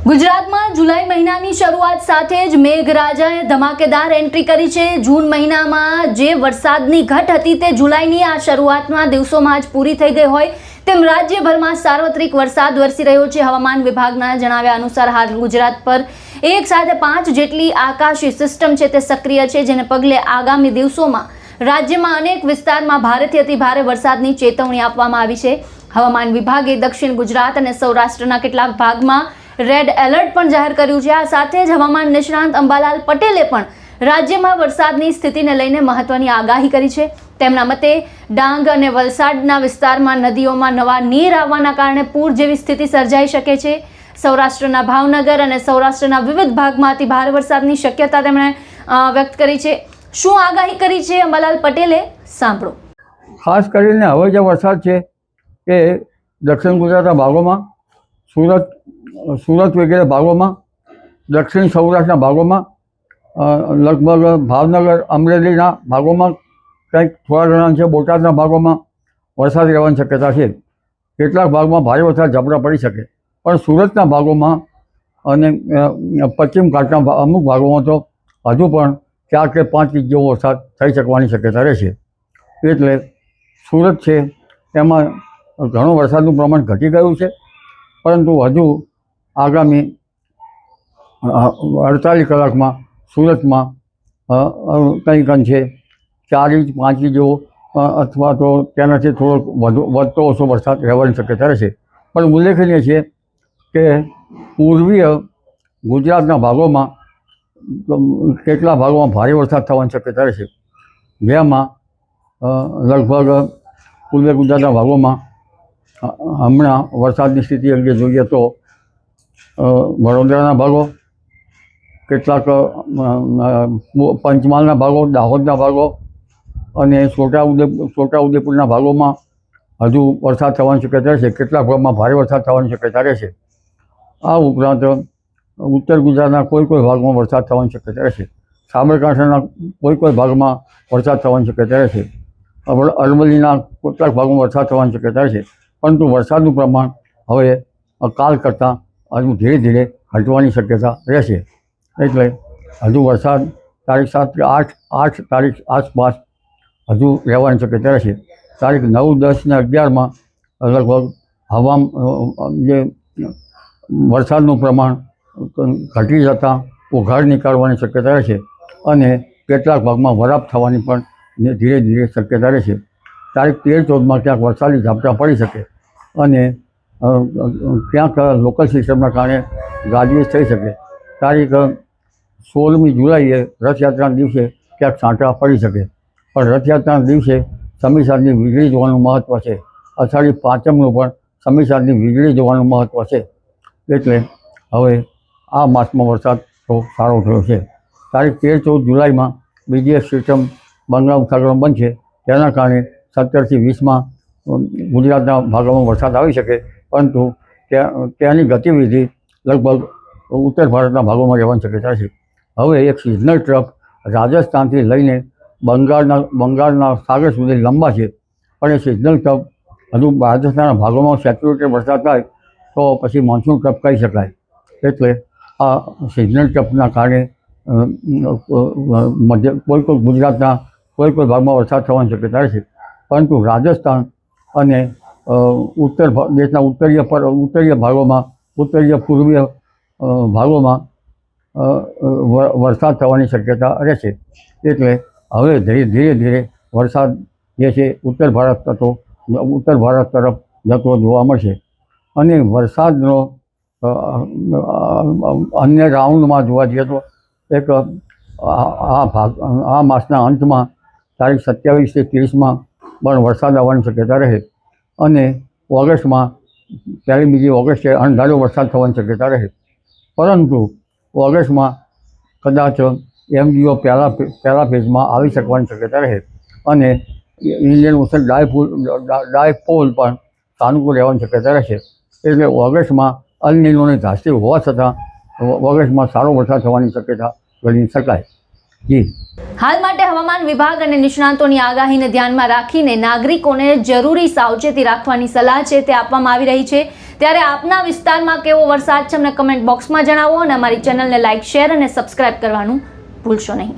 ગુજરાતમાં જુલાઈ મહિનાની શરૂઆત સાથે જ મેઘરાજાએ ધમાકેદાર એન્ટ્રી કરી છે। જૂન મહિનામાં જે વરસાદની ઘટ હતી તે જુલાઈની આ શરૂઆતના દિવસોમાં જ પૂરી થઈ ગઈ હોય તેમ રાજ્યભરમાં સાર્વત્રિક વરસાદ વરસી રહ્યો છે। હવામાન વિભાગના જણાવ્યા અનુસાર હાલ ગુજરાત પર એક સાથે 5 જેટલી આકાશી સિસ્ટમ છે તે સક્રિય છે, જેને પગલે આગામી દિવસોમાં રાજ્યમાં અનેક વિસ્તારમાં ભારેથી અતિ ભારે વરસાદની ચેતવણી આપવામાં આવી છે। હવામાન વિભાગે દક્ષિણ ગુજરાત અને સૌરાષ્ટ્રના કેટલાક ભાગમાં રેડ એલર્ટ પણ જાહેર કર્યું છે। આ સાથે જ હવામાન નિષ્ણાંત અંબાલાલ પટેલે પણ રાજ્યમાં વરસાદની સ્થિતિને લઈને મહત્વની આગાહી કરી છે। તેમના મતે ડાંગ અને વલસાડના વિસ્તારમાં નદીઓમાં નવા નીર આવવાના કારણે પૂર જેવી સ્થિતિ સર્જાઈ શકે છે। સૌરાષ્ટ્રના ભાવનગર અને સૌરાષ્ટ્રના વિવિધ ભાગમાં અતિ ભારે વરસાદની શક્યતા તેમણે વ્યક્ત કરી છે। શું આગાહી કરી છે અંબાલાલ પટેલે, સાંભળો। ખાસ કરીને હવે જે વરસાદ છે એ દક્ષિણ ગુજરાતના ભાગોમાં, સુરત વગેરે ભાગોમાં, દક્ષિણ સૌરાષ્ટ્રના ભાગોમાં, લગભગ ભાવનગર અમરેલીના ભાગોમાં, કંઈક થોડા ઘણા છે બોટાદના ભાગોમાં વરસાદ રહેવાની શક્યતા છે। કેટલાક ભાગમાં ભારે વરસાદ ઝાપટા પડી શકે, પણ સુરતના ભાગોમાં અને પશ્ચિમ ઘાટના અમુક ભાગોમાં તો હજુ પણ 4 કે 5 ઇંચ જેવો વરસાદ થઈ શકવાની શક્યતા રહેશે। એટલે સુરત છે એમાં ઘણું વરસાદનું પ્રમાણ ઘટી ગયું છે, પરંતુ હજુ આગામી 48 કલાકમાં સુરતમાં કંઈક અંશે 4 ઇંચ 5 ઇંચ જેવો અથવા તો તેનાથી થોડો વધતો ઓછો વરસાદ રહેવાની શક્યતા રહેશે। પણ ઉલ્લેખનીય છે કે પૂર્વીય ગુજરાતના ભાગોમાં કેટલા ભાગોમાં ભારે વરસાદ થવાની શક્યતા રહેશે, જેમાં લગભગ પૂર્વીય ગુજરાતના ભાગોમાં હમણાં વરસાદની સ્થિતિ અંગે જોઈએ તો વડોદરાના ભાગો, કેટલાક પંચમહાલના ભાગો, દાહોદના ભાગો અને છોટાઉદેપુરના ભાગોમાં હજુ વરસાદ થવાની શક્યતા રહેશે। કેટલાક ભાગમાં ભારે વરસાદ થવાની શક્યતા રહેશે। આ ઉપરાંત ઉત્તર ગુજરાતના કોઈ ભાગમાં વરસાદ થવાની શક્યતા રહેશે। સાબરકાંઠાના કોઈ ભાગમાં વરસાદ થવાની શક્યતા રહેશે। અરવલ્લીના કેટલાક ભાગમાં વરસાદ થવાની શક્યતા રહેશે, પરંતુ વરસાદનું પ્રમાણ હવે કાલ કરતાં હજુ ધીરે ધીરે ઘટવાની શક્યતા રહેશે। એટલે હજુ વરસાદ તારીખ 7 કે 8 તારીખ આસપાસ હજુ રહેવાની શક્યતા રહેશે। તારીખ 9, 10 અને 11માં લગભગ જે વરસાદનું પ્રમાણ ઘટી જતાં ઉઘાડ નીકળવાની શક્યતા રહેશે અને કેટલાક ભાગમાં વરાપ થવાની પણ ધીરે ધીરે શક્યતા રહેશે। તારીખ 13, 14માં ક્યાંક વરસાદી ઝાપટા પડી શકે અને ક્યાંક લોકલ સિસ્ટમના કારણે ગાજવીજ થઈ શકે। તારીખ 16મી જુલાઈએ રથયાત્રાના દિવસે ક્યાંક છાંટા પડી શકે, પણ રથયાત્રાના દિવસે સમયસારની વીજળી જોવાનું મહત્ત્વ છે। અષાઢી પાંચમનું પણ સમયસારની વીજળી જોવાનું મહત્ત્વ છે। એટલે હવે આ માસમાં વરસાદ તો સારો થયો છે। તારીખ 13, 14 જુલાઈમાં બીજી એક સિસ્ટમ બંગાળ ઉપસાગરમાં બનશે, તેના કારણે 17 થી 20માં ગુજરાતના ભાગોમાં વરસાદ આવી શકે, પરંતુ ત્યાંની ગતિવિધિ લગભગ ઉત્તર ભારતના ભાગોમાં રહેવાની શક્યતા છે। હવે એક સિઝનલ ટ્રફ રાજસ્થાનથી લઈને બંગાળના સાગર સુધી લંબાશે, પણ એ સિઝનલ ટ્રફ હજુ રાજસ્થાનના ભાગોમાં સેચ્યુરેટેડ વરસાદ થાય તો પછી મોન્સૂન ટ્રફ કહી શકાય। એટલે આ સિઝનલ ટ્રફના કારણે કોઈ ગુજરાતના કોઈ ભાગમાં વરસાદ થવાની શક્યતા રહેશે, પરંતુ રાજસ્થાન અને દેશના ઉત્તરીય ભાગોમાં, ઉત્તરીય પૂર્વીય ભાગોમાં વરસાદ થવાની શક્યતા રહેશે। એટલે હવે ધીરે ધીરે વરસાદ જે છે ઉત્તર ભારત તરફ જતો જોવા મળશે અને વરસાદનો અન્ય રાઉન્ડમાં જોવા જઈએ તો એક આ માસના અંતમાં તારીખ 27 થી 30માં પણ વરસાદ આવવાની શક્યતા રહે અને ઓગસ્ટમાં 1લી ઓગસ્ટે અણધાર્યો વરસાદ થવાની શક્યતા રહે, પરંતુ ઓગસ્ટમાં કદાચ MDO પહેલા ફેઝમાં આવી શકવાની શક્યતા રહે અને ઇન્ડિયન ઓશન ડાયપોલ પણ સાનુકૂળ રહેવાની શક્યતા રહેશે। એટલે ઓગસ્ટમાં અલ નીનોની ધાસ્તી હોવા છતાં ઓગસ્ટમાં સારો વરસાદ થવાની શક્યતા ગણી શકાય। જી, હાલ માટે હવામાન વિભાગ અને નિષ્ણાંતોની આગાહીને ધ્યાનમાં રાખીને નાગરિકોને જરૂરી સાવચેતી રાખવાની સલાહ છે તે આપવામાં આવી રહી છે। ત્યારે આપના વિસ્તારમાં કેવો વરસાદ છે અમને કમેન્ટ બોક્સમાં જણાવો અને અમારી ચેનલને લાઇક, શેર અને સબસ્ક્રાઇબ કરવાનું ભૂલશો નહીં.